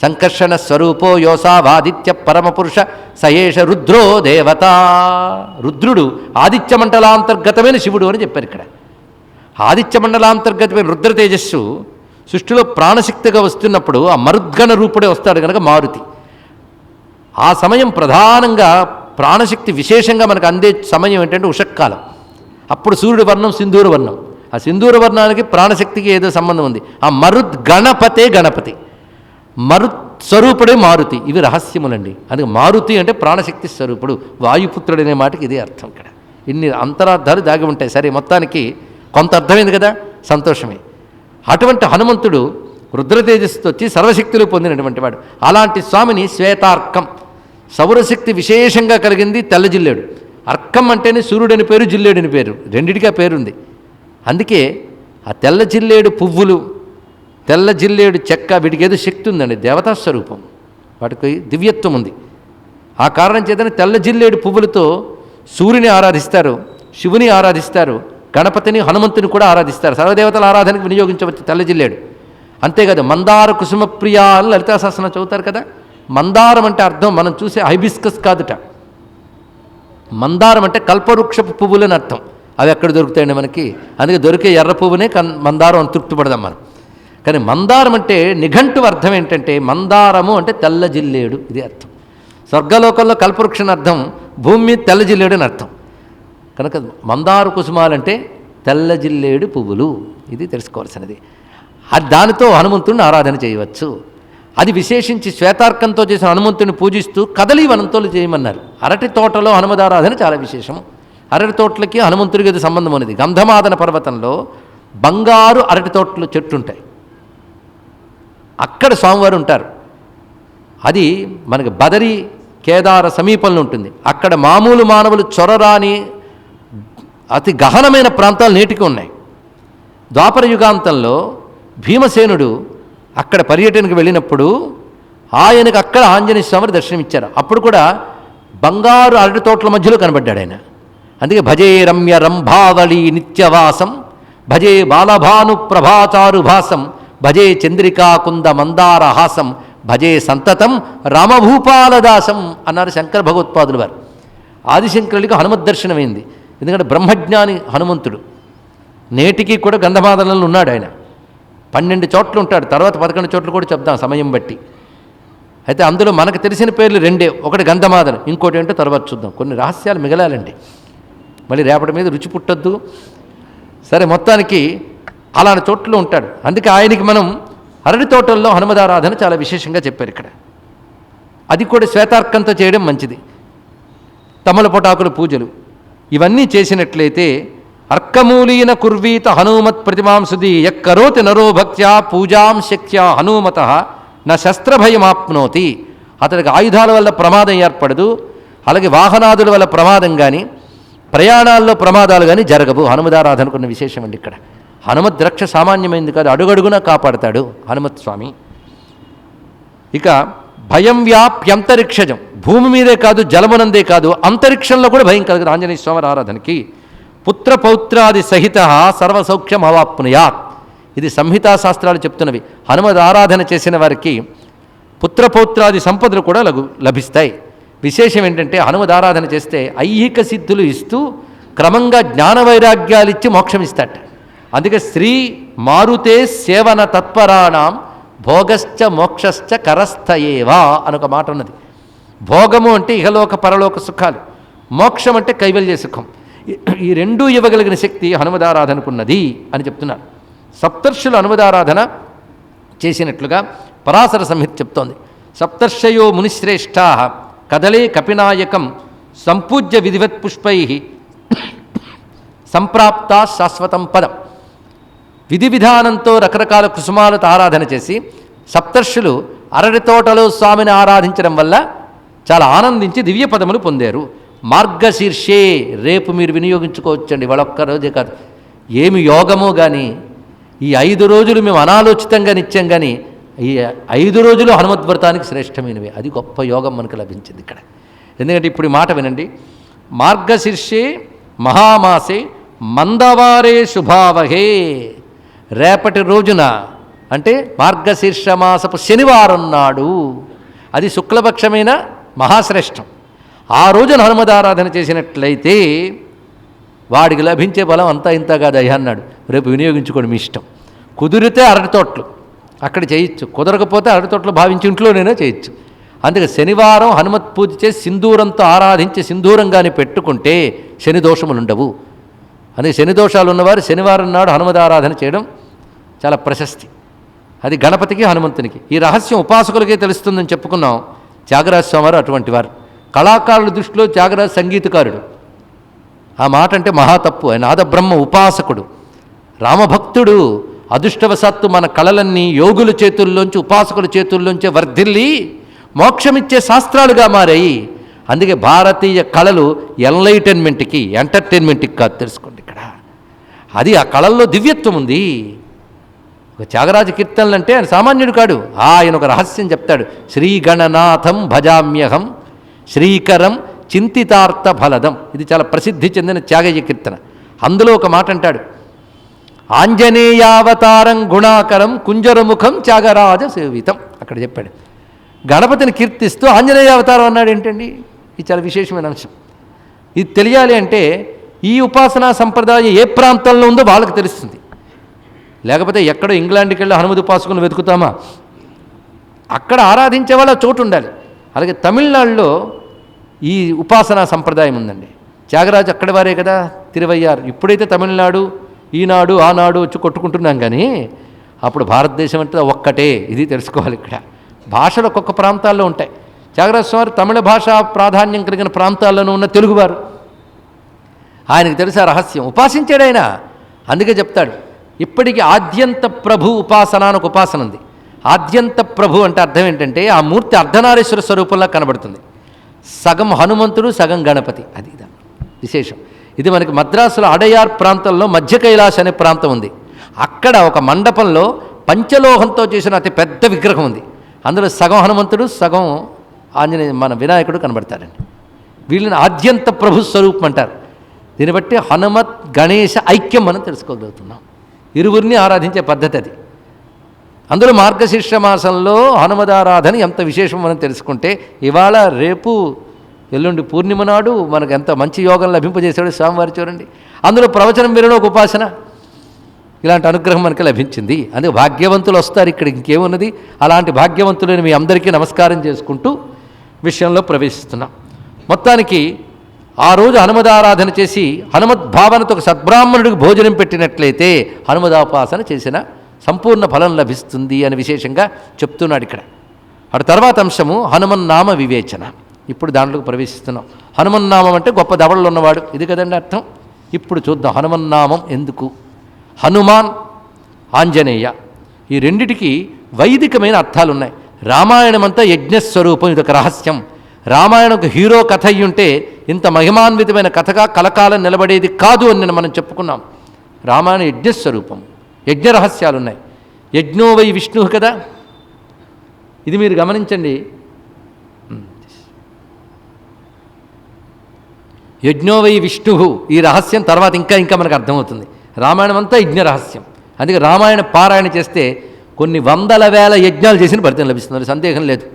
సంకర్షణ స్వరూపో యోసావాదిత్య పరమపురుష సయేష రుద్రో దేవత. రుద్రుడు ఆదిత్య మండలాంతర్గతమైన శివుడు అని చెప్పారు ఇక్కడ. ఆదిత్య మండలాంతర్గతమైన రుద్ర తేజస్సు సృష్టిలో ప్రాణశక్తిగా వస్తున్నప్పుడు ఆ మరుద్గణ రూపుడే వస్తాడు కనుక మారుతి. ఆ సమయం ప్రధానంగా ప్రాణశక్తి విశేషంగా మనకు అందే సమయం ఏంటంటే ఉషక్కాలం. అప్పుడు సూర్యుడి వర్ణం సింధూర వర్ణం. ఆ సింధూర వర్ణానికి ప్రాణశక్తికి ఏదో సంబంధం ఉంది. ఆ మరుద్గణపతే గణపతి, మరుత్ స్వరూపుడే మారుతి. ఇవి రహస్యములండి. అందుకే మారుతి అంటే ప్రాణశక్తి స్వరూపుడు, వాయుపుత్రుడు అనే మాటకి ఇదే అర్థం. ఇక్కడ ఇన్ని అంతరార్థాలు దాగి ఉంటాయి. సరే, మొత్తానికి కొంత అర్థమైంది కదా, సంతోషమే. అటువంటి హనుమంతుడు రుద్రతేజస్సుతో వచ్చి సర్వశక్తులు పొందినటువంటి వాడు. అలాంటి స్వామిని శ్వేతార్కం, సౌరశక్తి విశేషంగా కలిగింది తెల్ల జిల్లేడు. అర్కం అంటేనే సూర్యుడని పేరు, జిల్లేడని పేరు, రెండిటిగా పేరుంది. అందుకే ఆ తెల్ల జిల్లేడు పువ్వులు, తెల్ల జిల్లేడు చెక్క, వీటికి ఏదో శక్తి ఉందండి, దేవతా స్వరూపం, వాటికి దివ్యత్వం ఉంది. ఆ కారణం చేతనే తెల్ల జిల్లేడు పువ్వులతో సూర్యుని ఆరాధిస్తారు, శివుని ఆరాధిస్తారు, గణపతిని హనుమంతుని కూడా ఆరాధిస్తారు. సర్వదేవతల ఆరాధనకు వినియోగించవచ్చు తెల్ల జిల్లేడు. అంతేకాదు మందార కుసుమ ప్రియ అని లలితా సహస్రనామం చదువుతారు కదా. మందారం అంటే అర్థం మనం చూసే హైబిస్కస్ కాదుట. మందారం అంటే కల్పవృక్షపు పువ్వులని అర్థం. అవి ఎక్కడ దొరుకుతాయండి మనకి? అందుకే దొరికే ఎర్ర పువ్వునే మందారం అని తృప్తిపడదాం మనం. కానీ మందారం అంటే నిఘంటు అర్థం ఏంటంటే మందారము అంటే తెల్ల జిల్లేడు, ఇది అర్థం. స్వర్గలోకంలో కల్పవృక్షం అర్థం భూమి మీద తెల్ల జిల్లేడు అని అర్థం. కనుక మందార కుసుమాలంటే తెల్ల జిల్లేడు పువ్వులు, ఇది తెలుసుకోవాల్సినది. అది దానితో హనుమంతుడిని ఆరాధన చేయవచ్చు. అది విశేషించి శ్వేతార్కంతో చేసిన హనుమంతుడిని పూజిస్తూ కదలీవనంతో చేయమన్నారు. అరటి తోటలో హనుమదారాధన చాలా విశేషము. అరటి తోటలకి హనుమంతుడికి అది సంబంధం ఉన్నది. గంధమాదన పర్వతంలో బంగారు అరటి తోటలు చెట్టు ఉంటాయి, అక్కడ స్వామివారు ఉంటారు. అది మనకి బదరి కేదార సమీపంలో ఉంటుంది. అక్కడ మామూలు మానవులు చొరరాని అతి గహనమైన ప్రాంతాలు నేటికి ఉన్నాయి. ద్వాపర యుగాంతంలో భీమసేనుడు అక్కడ పర్యటనకు వెళ్ళినప్పుడు ఆయనకు అక్కడ ఆంజనేయ స్వామి దర్శనమిచ్చారు. అప్పుడు కూడా బంగారు అరటి తోటల మధ్యలో కనబడ్డాడు ఆయన. అందుకే భజే రమ్య రంభావళి నిత్యవాసం, భజే బాలభాను ప్రభాచారుభాసం, భజే చంద్రికాకుంద మందారహాసం, భజే సంతతం రామభూపాలదాసం అన్నారు శంకర భగవత్పాదులు వారు. ఆదిశంకరుడికి హనుమద్దర్శనమైంది. ఎందుకంటే బ్రహ్మజ్ఞాని హనుమంతుడు. నేటికి కూడా గంధమాదనంలో ఉన్నాడు ఆయన. 12 చోట్ల ఉంటాడు. తర్వాత 11 చోట్ల కూడా చెప్దాం సమయం బట్టి. అయితే అందులో మనకు తెలిసిన పేర్లు 2. ఒకటి గంధమాదన, ఇంకోటి ఏంటో తర్వాత చూద్దాం. కొన్ని రహస్యాలు మిగలాలండి, మళ్ళీ రేపటి మీద రుచి పుట్టద్దు. సరే, మొత్తానికి అలాంటి చోట్ల ఉంటాడు. అందుకే ఆయనకి మనం అరటి తోటల్లో హనుమదారాధన చాలా విశేషంగా చెప్పారు ఇక్కడ. అది కూడా శ్వేతార్కంతో చేయడం మంచిది. తమలపొటాకుల పూజలు ఇవన్నీ చేసినట్లయితే అర్కమూలీన కుర్వీత హనుమత్ ప్రతిమాంసుది యక్కరోతి నరో భక్త్యా పూజాం శక్త్యా హనుమత నా శస్త్రభయమాప్నోతి. అతడికి ఆయుధాల వల్ల ప్రమాదం ఏర్పడదు, అలాగే వాహనాదుల వల్ల ప్రమాదం కానీ ప్రయాణాల్లో ప్రమాదాలు కానీ జరగవు. హనుమదారాధనకున్న విశేషం అండి ఇక్కడ. హనుమద్ రక్ష సామాన్యమైంది కాదు, అడుగడుగునా కాపాడతాడు హనుమత్ స్వామి. ఇక భయం వ్యాప్యంతరిక్షజం, భూమి మీదే కాదు జలమునందే కాదు అంతరిక్షంలో కూడా భయం కలగదు ఆంజనేయ స్వామి ఆరాధనకి. పుత్రపౌత్రాది సహిత సర్వసౌఖ్యం అవాప్నుయాత్, ఇది సంహితా శాస్త్రాలు చెప్తున్నవి. హనుమద్ ఆరాధన చేసిన వారికి పుత్రపౌత్రాది సంపదలు కూడా లభిస్తాయి. విశేషం ఏంటంటే హనుమద్ ఆరాధన చేస్తే ఐహిక సిద్ధులు ఇస్తూ క్రమంగా జ్ఞాన వైరాగ్యాలు ఇచ్చి మోక్షం ఇస్తాట. అందుకే శ్రీ మారుతే సేవన తత్పరాణం భోగశ్చ మోక్షశ్చ కరస్థయేవా అనొక మాట ఉన్నది. భోగము అంటే ఇహలోక పరలోక సుఖాలు, మోక్షం అంటే కైవల్య సుఖం. ఈ రెండూ ఇవ్వగలిగిన శక్తి హనుమదారాధనకున్నది అని చెప్తున్నారు. సప్తర్షులు హనుమదారాధన చేసినట్లుగా పరాశర సంహిత చెప్తోంది. సప్తర్షయో మునిశ్రేష్టా కదలే కపినాయకం సంపూజ్య విధివత్ పుష్పై సంప్రాప్త శాశ్వతం పదం. విధి విధానంతో రకరకాల కుసుమాలతో ఆరాధన చేసి సప్తర్షులు అరటి తోటలో స్వామిని ఆరాధించడం వల్ల చాలా ఆనందించి దివ్య పదములు పొందారు. మార్గశీర్షే రేపు మీరు వినియోగించుకోవచ్చండి, వాళ్ళొక్క రోజే కాదు. ఏమి యోగమో కానీ ఈ 5 రోజులు మేము అనాలోచితంగా నిత్యం కానీ ఈ 5 రోజులు హనుమద్వ్రతానికి శ్రేష్టమైనవి. అది గొప్ప యోగం మనకు లభించింది ఇక్కడ. ఎందుకంటే ఇప్పుడు ఈ మాట వినండి. మార్గశీర్షే మహామాసే మందవారే శుభావహే, రేపటి రోజున అంటే మార్గశీర్ష మాసపు శనివారం నాడు, అది శుక్లపక్షమైన మహాశ్రేష్టం. ఆ రోజున హనుమదారాధన చేసినట్లయితే వాడికి లభించే బలం అంతా ఇంత కాదయ్యా అన్నాడు. రేపు వినియోగించుకోండి, మీ ఇష్టం. కుదిరితే అరటి తోటలు అక్కడ చేయొచ్చు, కుదరకపోతే అరటి తోటలు భావించి ఇంట్లోనైనా చేయొచ్చు. అందుకే శనివారం హనుమత్ పూజ చేసి సింధూరంతో ఆరాధించి సింధూరంగాని పెట్టుకుంటే శని దోషములు ఉండవు. అందుకే శని దోషాలు ఉన్నవారు శనివారం నాడు హనుమదారాధన చేయడం చాలా ప్రశస్తి. అది గణపతికి హనుమంతునికి. ఈ రహస్యం ఉపాసకులకే తెలుస్తుందని చెప్పుకున్నాం. త్యాగరాజ స్వామి వారు అటువంటి వారు. కళాకారుల దృష్టిలో త్యాగరాజు సంగీతకారుడు, ఆ మాట అంటే మహా తప్పు. ఆయన నాదబ్రహ్మ ఉపాసకుడు, రామభక్తుడు. అదృష్టవశాత్తు మన కళలన్నీ యోగుల చేతుల్లోంచి ఉపాసకుల చేతుల్లోంచే వర్ధిల్లి మోక్షమిచ్చే శాస్త్రాలుగా మారాయి. అందుకే భారతీయ కళలు ఎన్లైటన్మెంట్కి, ఎంటర్టైన్మెంట్కి కాదు, తెలుసుకోండి ఇక్కడ. అది ఆ కళల్లో దివ్యత్వం ఉంది. ఒక త్యాగరాజ కీర్తనలు అంటే ఆయన సామాన్యుడు కాడు. ఆయన ఒక రహస్యం చెప్తాడు. శ్రీగణనాథం భజామ్యహం శ్రీకరం చింతితార్థ ఫలదం. ఇది చాలా ప్రసిద్ధి చెందిన త్యాగయ్య కీర్తన. అందులో ఒక మాట అంటాడు, ఆంజనేయావతారం గుణాకరం కుంజరముఖం త్యాగరాజ సేవితం. అక్కడ చెప్పాడు. గణపతిని కీర్తిస్తూ ఆంజనేయ అవతారం అన్నాడు ఏంటండి? ఇది చాలా విశేషమైన అంశం. ఇది తెలియాలి అంటే ఈ ఉపాసనా సంప్రదాయం ఏ ప్రాంతంలో ఉందో వాళ్ళకి తెలుస్తుంది. లేకపోతే ఎక్కడో ఇంగ్లాండ్కి వెళ్ళి హనుమతి ఉపాసకులను వెతుకుతామా? అక్కడ ఆరాధించే వాళ్ళ చోటు ఉండాలి. అలాగే తమిళనాడులో ఈ ఉపాసనా సంప్రదాయం ఉందండి. త్యాగరాజు అక్కడి వారే కదా, తిరువయ్యారు. ఇప్పుడైతే తమిళనాడు ఈనాడు ఆనాడు వచ్చి కొట్టుకుంటున్నాం, కానీ అప్పుడు భారతదేశం అంటే ఒక్కటే. ఇది తెలుసుకోవాలి. ఇక్కడ భాషలు ఒక్కొక్క ప్రాంతాల్లో ఉంటాయి. త్యాగరాజ స్వామి తమిళ భాష ప్రాధాన్యం కలిగిన ప్రాంతాల్లోనూ ఉన్న తెలుగువారు. ఆయనకు తెలిసే రహస్యం, ఉపాసించాడు ఆయన. అందుకే చెప్తాడు, ఇప్పటికీ ఆద్యంత ప్రభు ఉపాసన అని ఒక ఉపాసన ఉంది. ఆద్యంత ప్రభు అంటే అర్థం ఏంటంటే ఆ మూర్తి అర్ధనారీశ్వర స్వరూపంలా కనబడుతుంది. సగం హనుమంతుడు సగం గణపతి. అది విశేషం. ఇది మనకి మద్రాసులో అడయార్ ప్రాంతంలో మధ్య కైలాస్ అనే ప్రాంతం ఉంది. అక్కడ ఒక మండపంలో పంచలోహంతో చేసిన అతి పెద్ద విగ్రహం ఉంది. అందులో సగం హనుమంతుడు సగం ఆంజనేయ మన వినాయకుడు కనబడతాడండి. వీళ్ళని ఆద్యంత ప్రభు స్వరూపం అంటారు. దీన్ని బట్టి హనుమత్ గణేశ ఐక్యం మనం తెలుసుకోగలుగుతున్నాం. ఇరువురిని ఆరాధించే పద్ధతి అది. అందులో మార్గశీర్ష మాసంలో హనుమదారాధన ఎంత విశేషం మనం తెలుసుకుంటే, ఇవాళ రేపు ఎల్లుండి పూర్ణిమ నాడు మనకు ఎంత మంచి యోగం లభింపజేశాడు స్వామివారి. చూడండి, అందులో ప్రవచనం వినడం ఒక ఉపాసన. ఇలాంటి అనుగ్రహం మనకి లభించింది. అందుకే భాగ్యవంతులు వస్తారు ఇక్కడ. ఇంకేమున్నది? అలాంటి భాగ్యవంతులని మీ అందరికీ నమస్కారం చేసుకుంటూ విషయంలో ప్రవేశిస్తున్నాం. మొత్తానికి ఆ రోజు హనుమదారాధన చేసి హనుమద్భావనతో ఒక సద్బ్రాహ్మణుడికి భోజనం పెట్టినట్లయితే హనుమదాపాసన చేసిన సంపూర్ణ ఫలం లభిస్తుంది అని విశేషంగా చెప్తున్నాడు ఇక్కడ. అటు తర్వాత అంశము హనుమన్నామ వివేచన. ఇప్పుడు దాంట్లోకి ప్రవేశిస్తున్నాం. హనుమన్నామం అంటే గొప్ప దవడలు ఉన్నవాడు, ఇది కదండి అర్థం. ఇప్పుడు చూద్దాం హనుమన్నామం ఎందుకు. హనుమాన్, ఆంజనేయ, ఈ రెండిటికి వైదికమైన అర్థాలు ఉన్నాయి. రామాయణం అంతా యజ్ఞస్వరూపం, ఇదొక రహస్యం. రామాయణం ఒక హీరో కథ అయ్యి ఉంటే ఇంత మహిమాన్వితమైన కథగా కలకాలం నిలబడేది కాదు అని మనం చెప్పుకున్నాం. రామాయణ యజ్ఞస్వరూపం, యజ్ఞ రహస్యాలు ఉన్నాయి. యజ్ఞో వై విష్ణు కదా, ఇది మీరు గమనించండి. యజ్ఞో వై విష్ణు, ఈ రహస్యం తర్వాత ఇంకా మనకు అర్థమవుతుంది. రామాయణం అంతా యజ్ఞ రహస్యం. అందుకే రామాయణ పారాయణ చేస్తే కొన్ని వందల వేల యజ్ఞాలు చేసిన ఫలితం లభిస్తుంది, సందేహం లేదు.